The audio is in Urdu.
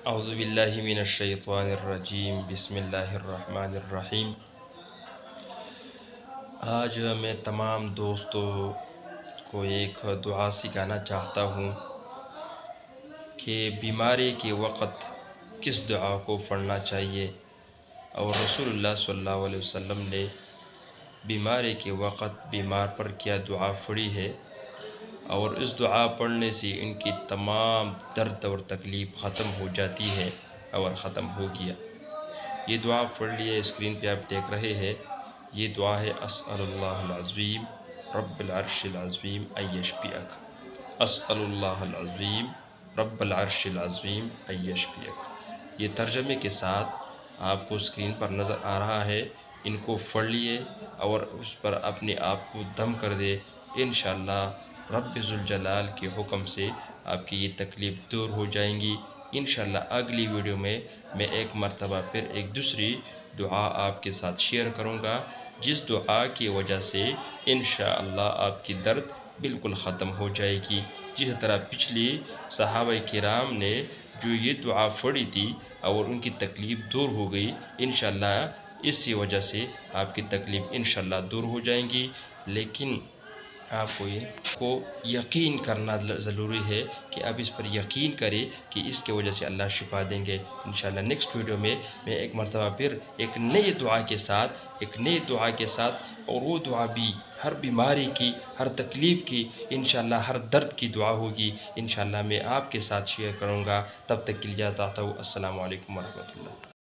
اعوذ باللہ من الشیطان الرجیم، بسم اللہ الرحمن الرحیم۔ آج میں تمام دوستوں کو ایک دعا سکھانا چاہتا ہوں کہ بیماری کے وقت کس دعا کو پڑھنا چاہیے، اور رسول اللہ صلی اللہ علیہ وسلم نے بیماری کے وقت بیمار پر کیا دعا پڑھی ہے، اور اس دعا پڑھنے سے ان کی تمام درد اور تکلیف ختم ہو جاتی ہے اور ختم ہو گیا۔ یہ دعا پڑھ لیے، اسکرین پہ آپ دیکھ رہے ہیں۔ یہ دعا ہے: اسأل اللہ العظیم رب العرش العظیم ان یشفیک، اسأل اللہ العظیم رب العرش العظیم ان یشفیک۔ یہ ترجمے کے ساتھ آپ کو اسکرین پر نظر آ رہا ہے۔ ان کو پڑھ لیے اور اس پر اپنے آپ کو دم کر دے۔ انشاءاللہ رب ذوالجلال کے حکم سے آپ کی یہ تکلیف دور ہو جائیں گی۔ انشاءاللہ اگلی ویڈیو میں ایک مرتبہ پھر ایک دوسری دعا آپ کے ساتھ شیئر کروں گا، جس دعا کی وجہ سے انشاءاللہ آپ کی درد بالکل ختم ہو جائے گی۔ جس طرح پچھلی صحابہ کرام نے جو یہ دعا پڑھی تھی اور ان کی تکلیف دور ہو گئی، انشاءاللہ اسی وجہ سے آپ کی تکلیف انشاءاللہ دور ہو جائیں گی۔ لیکن آپ کو یقین کرنا ضروری ہے کہ آپ اس پر یقین کریں کہ اس کی وجہ سے اللہ شفا دیں گے۔ انشاءاللہ نیکسٹ ویڈیو میں ایک مرتبہ پھر ایک نئی دعا کے ساتھ اور وہ دعا بھی ہر بیماری کی، ہر تکلیف کی، انشاءاللہ ہر درد کی دعا ہوگی۔ انشاءاللہ میں آپ کے ساتھ شیئر کروں گا۔ تب تک کے لیے جاتا ہوں۔ السلام علیکم ورحمۃ اللہ۔